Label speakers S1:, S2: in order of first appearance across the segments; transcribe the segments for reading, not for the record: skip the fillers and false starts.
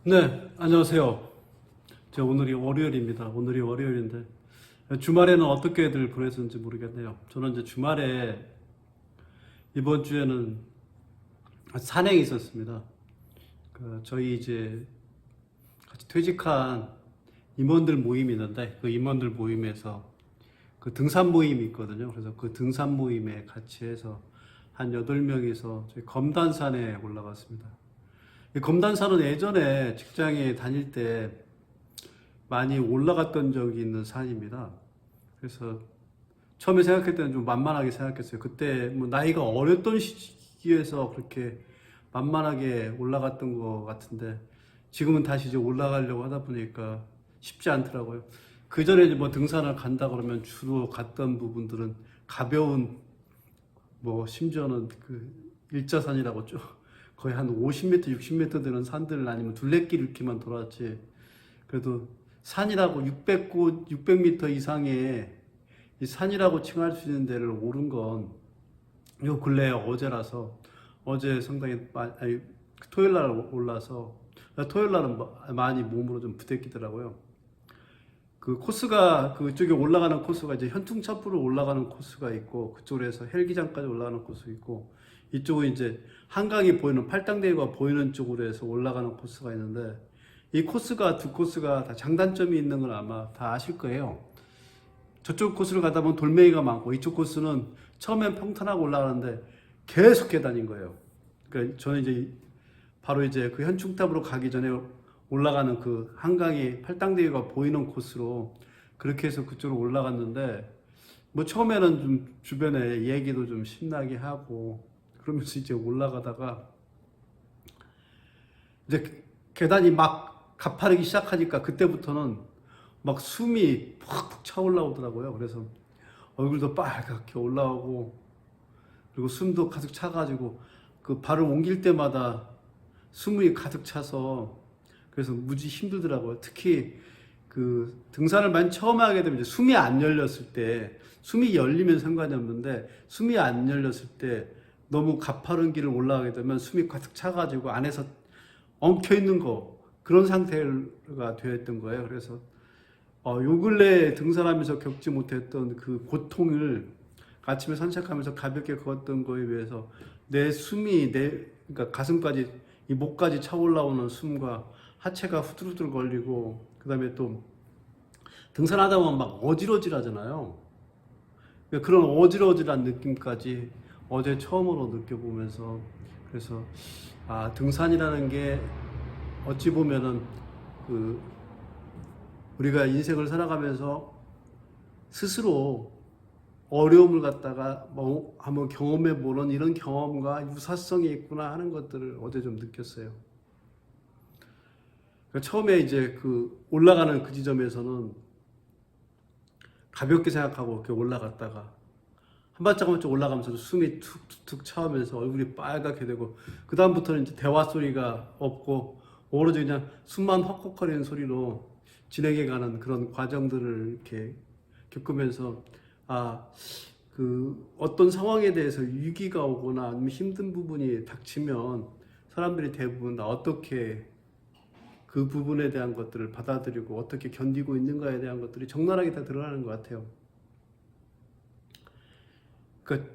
S1: 네, 안녕하세요. 오늘이 월요일입니다. 오늘이 월요일인데 주말에는 어떻게들 보냈는지 모르겠네요. 저는 이제 주말에 이번 주에는 산행이 있었습니다. 저희 이제 같이 퇴직한 임원들 모임이 있는데 그 임원들 모임에서 그 등산 모임이 있거든요. 그래서 그 등산 모임에 같이 해서 한 8명이서 저희 검단산에 올라갔습니다. 이 검단산은 예전에 직장에 다닐 때 많이 올라갔던 적이 있는 산입니다. 그래서 처음에 생각할 때는 좀 만만하게 생각했어요. 그때 뭐 나이가 어렸던 시기에서 그렇게 만만하게 올라갔던 것 같은데 지금은 다시 이제 올라가려고 하다 보니까 쉽지 않더라고요. 그 전에 이제 뭐 등산을 간다 그러면 주로 갔던 부분들은 가벼운 뭐 심지어는 그 일자산이라고 쭉 거의 한 50m, 60m 되는 산들 아니면 둘레길 이렇게만 돌았지. 그래도 산이라고 600m 이상의 이 산이라고 칭할 수 있는 데를 오른 건 요 근래 어제라서 어제 상당히 아니, 토요일 날 올라서 토요일 날은 많이 몸으로 좀 부대끼더라고요. 그 코스가 그쪽에 올라가는 코스가 이제 현충차프로 올라가는 코스가 있고 그쪽으로 해서 헬기장까지 올라가는 코스 있고 이쪽은 이제 한강이 보이는 팔당대교가 보이는 쪽으로 해서 올라가는 코스가 있는데 이 코스가 두 코스가 다 장단점이 있는 건 아마 다 아실 거예요. 저쪽 코스를 가다 보면 돌멩이가 많고 이쪽 코스는 처음엔 평탄하고 올라가는데 계속 계단인 거예요. 그러니까 저는 이제 바로 이제 그 현충탑으로 가기 전에 올라가는 그 한강이 팔당대교가 보이는 코스로 그렇게 해서 그쪽으로 올라갔는데 뭐 처음에는 좀 주변에 얘기도 좀 신나게 하고 그러면서 이제 올라가다가 이제 계단이 막 가파르기 시작하니까 그때부터는 막 숨이 푹푹 차올라오더라고요. 그래서 얼굴도 빨갛게 올라오고 그리고 숨도 가득 차가지고 그 발을 옮길 때마다 숨이 가득 차서 그래서 무지 힘들더라고요. 특히 그 등산을 맨 처음 하게 되면 이제 숨이 안 열렸을 때 숨이 열리면 상관이 없는데 숨이 안 열렸을 때 너무 가파른 길을 올라가게 되면 숨이 가득 차가지고 안에서 엉켜 있는 거 그런 상태가 되어 있던 거예요. 그래서 요 근래 등산하면서 겪지 못했던 그 고통을 아침에 산책하면서 가볍게 걷던 거에 비해서 내 숨이 그러니까 가슴까지 이 목까지 차올라오는 숨과 하체가 후들후들 걸리고 그다음에 또 등산하다 보면 막 어질어질하잖아요. 그러니까 그런 어질어질한 느낌까지 어제 처음으로 느껴보면서 그래서 등산이라는 게 어찌 보면은 그 우리가 인생을 살아가면서 스스로 어려움을 갖다가 뭐 한번 경험해 보는 이런 경험과 유사성이 있구나 하는 것들을 어제 좀 느꼈어요. 그러니까 처음에 이제 그 올라가는 그 지점에서는 가볍게 생각하고 이렇게 올라갔다가 한 발자국씩 올라가면서 숨이 툭툭툭 차오면서 얼굴이 빨갛게 되고 그 다음부터는 이제 대화 소리가 없고 오로지 그냥 숨만 헉헉거리는 소리로 진행해가는 그런 과정들을 이렇게 겪으면서 그 어떤 상황에 대해서 위기가 오거나 아니면 힘든 부분이 닥치면 사람들이 대부분 다 어떻게 그 부분에 대한 것들을 받아들이고 어떻게 견디고 있는가에 대한 것들이 적나라하게 다 드러나는 것 같아요. 그러니까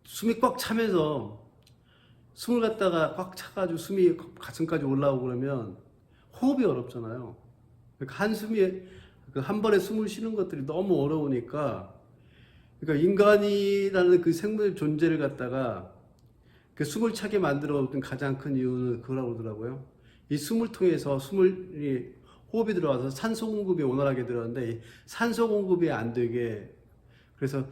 S1: 숨이 꽉 차면서 숨을 갖다가 꽉 차가지고 숨이 가슴까지 올라오고 그러면 호흡이 어렵잖아요. 그러니까 한숨이 한 번에 숨을 쉬는 것들이 너무 어려우니까 그러니까 인간이라는 그 생물 존재를 갖다가 그 숨을 차게 만들어둔 가장 큰 이유는 그거라고 그러더라고요. 이 숨을 통해서 호흡이 들어와서 산소 공급이 원활하게 들어가는데 이 산소 공급이 안 되게 그래서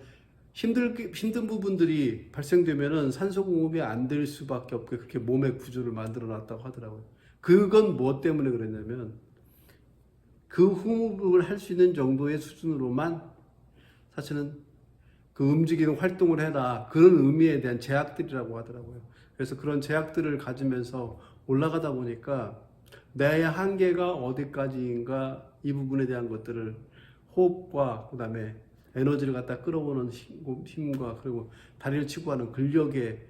S1: 힘든 부분들이 발생되면은 산소 공급이 안 될 수밖에 없게 그렇게 몸의 구조를 만들어 놨다고 하더라고요. 그건 뭐 때문에 그랬냐면 그 호흡을 할 수 있는 정도의 수준으로만 사실은 그 움직이는 활동을 해라 그런 의미에 대한 제약들이라고 하더라고요. 그래서 그런 제약들을 가지면서 올라가다 보니까 내 한계가 어디까지인가 이 부분에 대한 것들을 호흡과 그 다음에 에너지를 갖다 끌어오는 힘과 그리고 다리를 치고 하는 근력의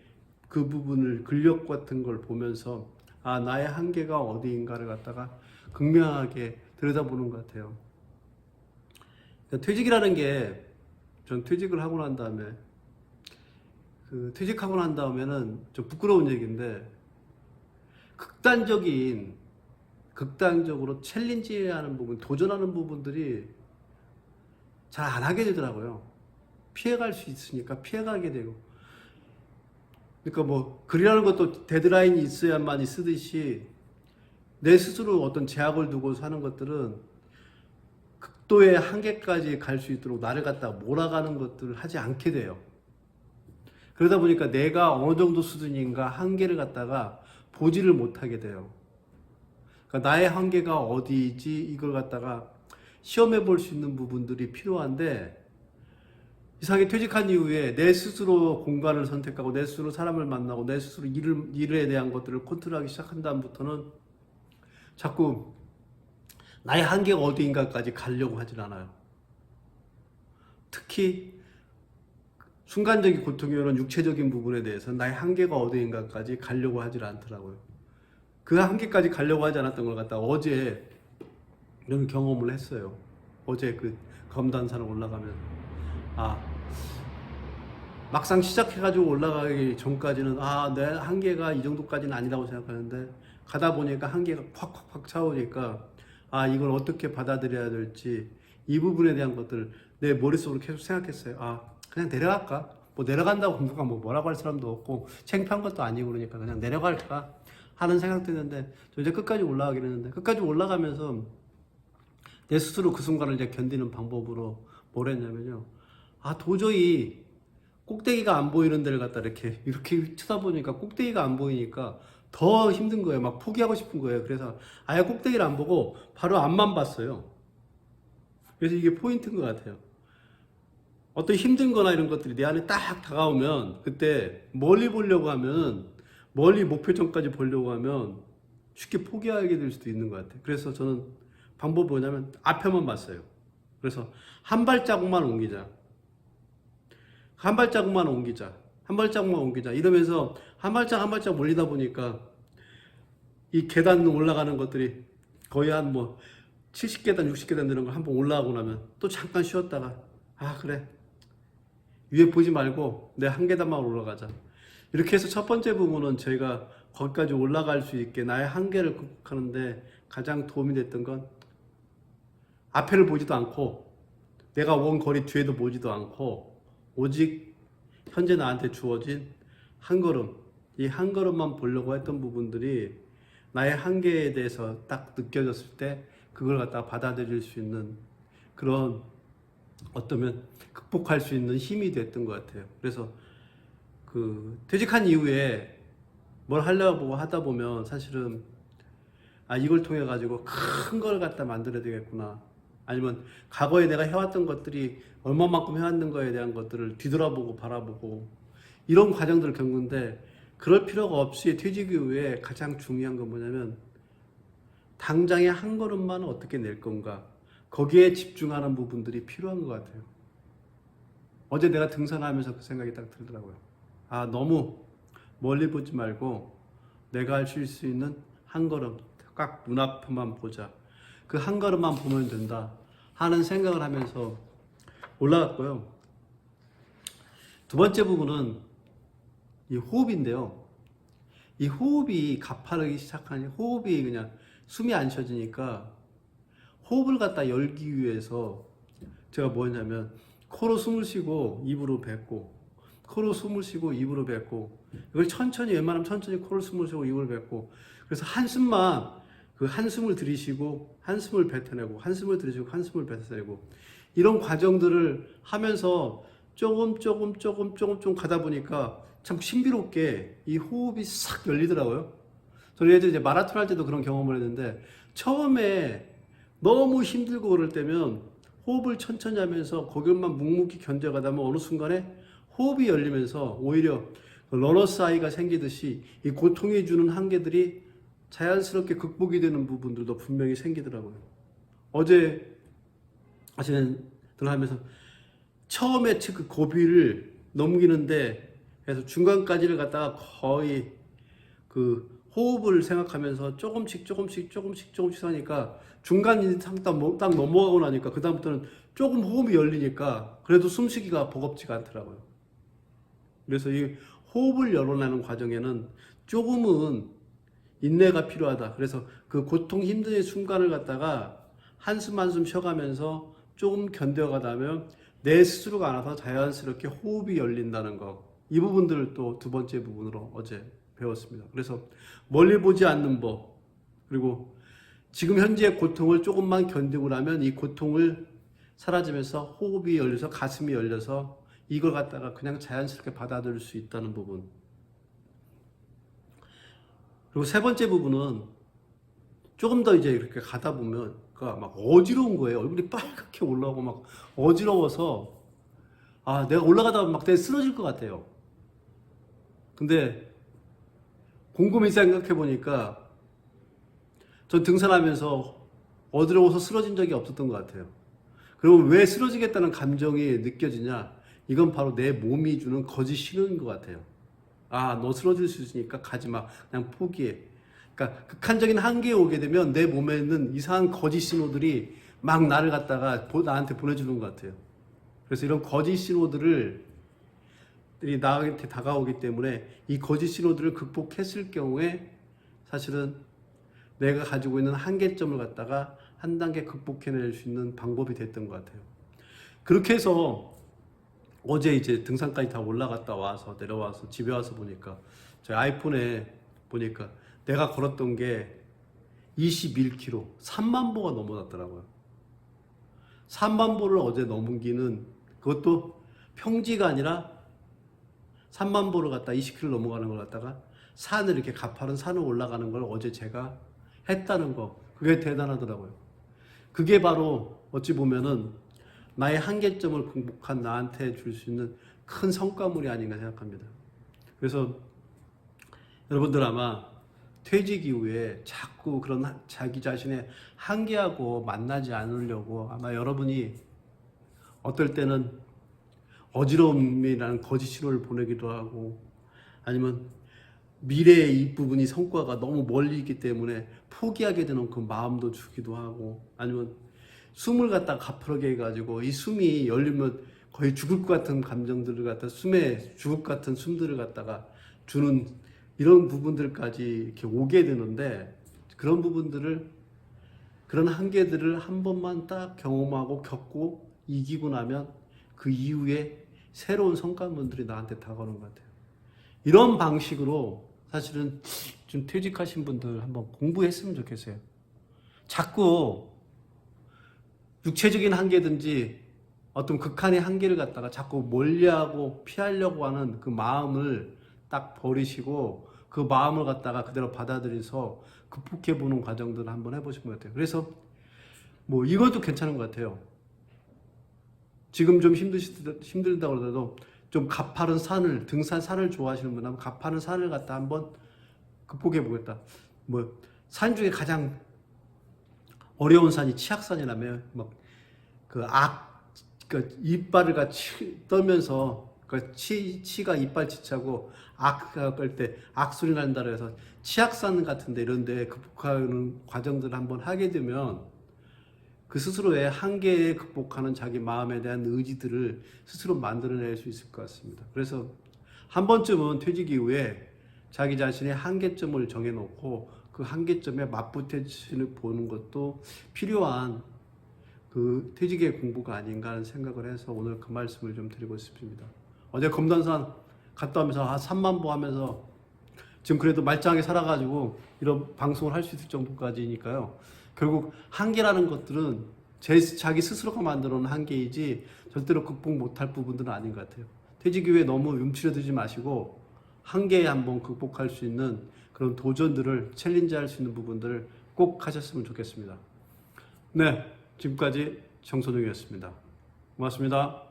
S1: 그 부분을 근력 같은 걸 보면서 아, 나의 한계가 어디인가를 갖다가 극명하게 들여다보는 것 같아요. 그러니까 퇴직이라는 게, 전 퇴직을 하고 난 다음에, 퇴직하고 난 다음에는 좀 부끄러운 얘기인데, 극단적으로 챌린지하는 부분, 도전하는 부분들이 잘 안 하게 되더라고요. 피해갈 수 있으니까 피해가게 되고. 그러니까 뭐 글이라는 것도 데드라인이 있어야만이 쓰듯이 내 스스로 어떤 제약을 두고 사는 것들은 극도의 한계까지 갈 수 있도록 나를 갖다가 몰아가는 것들을 하지 않게 돼요. 그러다 보니까 내가 어느 정도 수준인가 한계를 갖다가 보지를 못하게 돼요. 그러니까 나의 한계가 어디지 이걸 갖다가 시험해 볼 수 있는 부분들이 필요한데, 이상하게 퇴직한 이후에 내 스스로 공간을 선택하고 내 스스로 사람을 만나고 내 스스로 일에 대한 것들을 컨트롤하기 시작한 다음부터는 자꾸 나의 한계가 어디인가까지 가려고 하질 않아요. 특히 순간적인 고통이 오는 육체적인 부분에 대해서 나의 한계가 어디인가까지 가려고 하질 않더라고요. 그 한계까지 가려고 하지 않았던 걸 갖다가 어제 이런 경험을 했어요. 어제 그 검단산을 올라가면, 막상 시작해가지고 올라가기 전까지는 내 한계가 이 정도까지는 아니라고 생각하는데, 가다 보니까 한계가 팍팍팍 차오니까 이걸 어떻게 받아들여야 될지, 이 부분에 대한 것들 내 머릿속으로 계속 생각했어요. 그냥 내려갈까? 뭐 내려간다고 누가 뭐라고 할 사람도 없고 창피한 것도 아니고, 그러니까 그냥 내려갈까 하는 생각도 했는데, 저 이제 끝까지 올라가긴 했는데, 끝까지 올라가면서 내 스스로 그 순간을 이제 견디는 방법으로 뭘 했냐면요. 도저히 꼭대기가 안 보이는 데를 갖다 이렇게 쳐다보니까 꼭대기가 안 보이니까 더 힘든 거예요. 막 포기하고 싶은 거예요. 그래서 아예 꼭대기를 안 보고 바로 앞만 봤어요. 그래서 이게 포인트인 것 같아요. 어떤 힘든 거나 이런 것들이 내 안에 딱 다가오면, 그때 멀리 보려고 하면, 멀리 목표점까지 보려고 하면 쉽게 포기하게 될 수도 있는 것 같아요. 그래서 저는 방법이 뭐냐면 앞에만 봤어요. 그래서 한 발자국만 옮기자. 한 발자국만 옮기자. 한 발자국만 옮기자. 이러면서 한 발짝 몰리다 보니까 이 계단 올라가는 것들이 거의 한 70계단, 60계단 되는 걸 한번 올라가고 나면 또 잠깐 쉬었다가, 그래. 위에 보지 말고 내 한 계단만 올라가자. 이렇게 해서 첫 번째 부분은 저희가 거기까지 올라갈 수 있게 나의 한계를 극복하는데 가장 도움이 됐던 건, 앞에를 보지도 않고 내가 온 거리 뒤에도 보지도 않고 오직 현재 나한테 주어진 한 걸음, 이 한 걸음만 보려고 했던 부분들이 나의 한계에 대해서 딱 느껴졌을 때 그걸 갖다가 받아들일 수 있는 그런, 어쩌면 극복할 수 있는 힘이 됐던 것 같아요. 그래서 퇴직한 이후에 뭘 하려고 하다 보면 사실은 이걸 통해 가지고 큰 걸 갖다 만들어야 되겠구나, 아니면 과거에 내가 해왔던 것들이 얼마만큼 해왔는 거에 대한 것들을 뒤돌아보고 바라보고 이런 과정들을 겪는데, 그럴 필요가 없이 퇴직 이후에 가장 중요한 건 뭐냐면 당장의 한 걸음만 어떻게 낼 건가, 거기에 집중하는 부분들이 필요한 것 같아요. 어제 내가 등산하면서 그 생각이 딱 들더라고요. 너무 멀리 보지 말고 내가 할 수 있는 한 걸음 딱 눈앞만 보자. 그 한 걸음만 보면 된다 하는 생각을 하면서 올라갔고요. 두 번째 부분은 이 호흡인데요. 이 호흡이 가파르기 시작하니, 호흡이 그냥 숨이 안 쉬어지니까 호흡을 갖다 열기 위해서 제가 뭐냐면 코로 숨을 쉬고 입으로 뱉고, 코로 숨을 쉬고 입으로 뱉고, 이걸 천천히, 웬만하면 천천히 코로 숨을 쉬고 입으로 뱉고, 그래서 한숨만, 그 한숨을 들이쉬고 한숨을 뱉어내고, 한숨을 들이쉬고 한숨을 뱉어내고, 이런 과정들을 하면서 조금 가다 보니까 참 신비롭게 이 호흡이 싹 열리더라고요. 저는 예전에 이제 마라톤 할 때도 그런 경험을 했는데, 처음에 너무 힘들고 그럴 때면 호흡을 천천히 하면서 거기만 묵묵히 견뎌가다 보면 어느 순간에 호흡이 열리면서 오히려 러너스 하이가 생기듯이 이 고통이 주는 한계들이 자연스럽게 극복이 되는 부분들도 분명히 생기더라고요. 어제 하시는 하면서 처음에 그 고비를 넘기는데 해서 중간까지를 갖다가 거의 그 호흡을 생각하면서 조금씩 하니까 중간이 딱 넘어가고 나니까 그다음부터는 조금 호흡이 열리니까 그래도 숨쉬기가 버겁지가 않더라고요. 그래서 이 호흡을 열어내는 과정에는 조금은 인내가 필요하다. 그래서 그 고통 힘든 순간을 갖다가 한숨 한숨 쉬어가면서 조금 견뎌가다면 내 스스로가 알아서 자연스럽게 호흡이 열린다는 거. 이 부분들을 또 두 번째 부분으로 어제 배웠습니다. 그래서 멀리 보지 않는 법, 그리고 지금 현재의 고통을 조금만 견디고 나면 이 고통을 사라지면서 호흡이 열려서 가슴이 열려서 이걸 갖다가 그냥 자연스럽게 받아들일 수 있다는 부분. 그리고 세 번째 부분은 조금 더 이제 이렇게 가다 보면 막 어지러운 거예요. 얼굴이 빨갛게 올라오고 막 어지러워서 내가 올라가다 막 내가 쓰러질 것 같아요. 근데 곰곰이 생각해 보니까 전 등산하면서 어지러워서 쓰러진 적이 없었던 것 같아요. 그러면 왜 쓰러지겠다는 감정이 느껴지냐? 이건 바로 내 몸이 주는 거짓 신호인 것 같아요. 너 쓰러질 수 있으니까 가지 마. 그냥 포기해. 그러니까 극한적인 한계에 오게 되면 내 몸에 있는 이상한 거짓 신호들이 막 나를 갖다가 나한테 보내주는 것 같아요. 그래서 이런 거짓 신호들이 나한테 다가오기 때문에 이 거짓 신호들을 극복했을 경우에 사실은 내가 가지고 있는 한계점을 갖다가 한 단계 극복해낼 수 있는 방법이 됐던 것 같아요. 그렇게 해서 어제 이제 등산까지 다 올라갔다 와서 내려와서 집에 와서 보니까 제 아이폰에 보니까 내가 걸었던 게 21km, 3만 보가 넘어갔더라고요. 3만 보를 어제 넘기는 그것도 평지가 아니라 3만 보를 갖다 20km 넘어가는 걸 갖다가 산을 이렇게 가파른 산을 올라가는 걸 어제 제가 했다는 거, 그게 대단하더라고요. 그게 바로 어찌 보면은 나의 한계점을 극복한 나한테 줄 수 있는 큰 성과물이 아닌가 생각합니다. 그래서 여러분들 아마 퇴직 이후에 자꾸 그런 자기 자신의 한계하고 만나지 않으려고 아마 여러분이 어떨 때는 어지러움이라는 거짓 신호를 보내기도 하고, 아니면 미래의 이 부분이 성과가 너무 멀리 있기 때문에 포기하게 되는 그 마음도 주기도 하고, 아니면 숨을 갖다 가파르게 해가지고 이 숨이 열리면 거의 죽을 것 같은 감정들을 갖다 숨에 죽을 것 같은 숨들을 갖다가 주는 이런 부분들까지 이렇게 오게 되는데, 그런 부분들을, 그런 한계들을 한 번만 딱 경험하고 겪고 이기고 나면 그 이후에 새로운 성과물들이 나한테 다가오는 것 같아요. 이런 방식으로 사실은 좀 퇴직하신 분들 한번 공부했으면 좋겠어요. 자꾸 육체적인 한계든지 어떤 극한의 한계를 갖다가 자꾸 멀리하고 피하려고 하는 그 마음을 딱 버리시고 그 마음을 갖다가 그대로 받아들여서 극복해보는 과정들을 한번 해보신 것 같아요. 그래서 뭐 이것도 괜찮은 것 같아요. 지금 좀 힘들다고 그러더라도 좀 가파른 산을, 산을 좋아하시는 분은 가파른 산을 갖다 한번 극복해보겠다. 뭐 산 중에 가장 어려운 산이 치악산이라며, 이빨을 같이 떨면서 치가 이빨 치차고 끌 때 악소리 난다 그래서 치악산 같은데 이런데 극복하는 과정들을 한번 하게 되면 그 스스로의 한계에 극복하는 자기 마음에 대한 의지들을 스스로 만들어낼 수 있을 것 같습니다. 그래서 한 번쯤은 퇴직 이후에 자기 자신의 한계점을 정해놓고 그 한계점에 맞붙어 보는 것도 필요한 그 퇴직의 공부가 아닌가 하는 생각을 해서 오늘 그 말씀을 좀 드리고 싶습니다. 어제 검단산 갔다 오면서 3만 보 하면서 지금 그래도 말짱하게 살아가지고 이런 방송을 할 수 있을 정도까지니까요. 결국 한계라는 것들은 자기 스스로가 만들어 놓은 한계이지 절대로 극복 못할 부분들은 아닌 것 같아요. 퇴직 이후에 너무 움츠러들지 마시고 한계에 한번 극복할 수 있는 그런 도전들을 챌린지할 수 있는 부분들을 꼭 하셨으면 좋겠습니다. 네, 지금까지 정선웅이었습니다. 고맙습니다.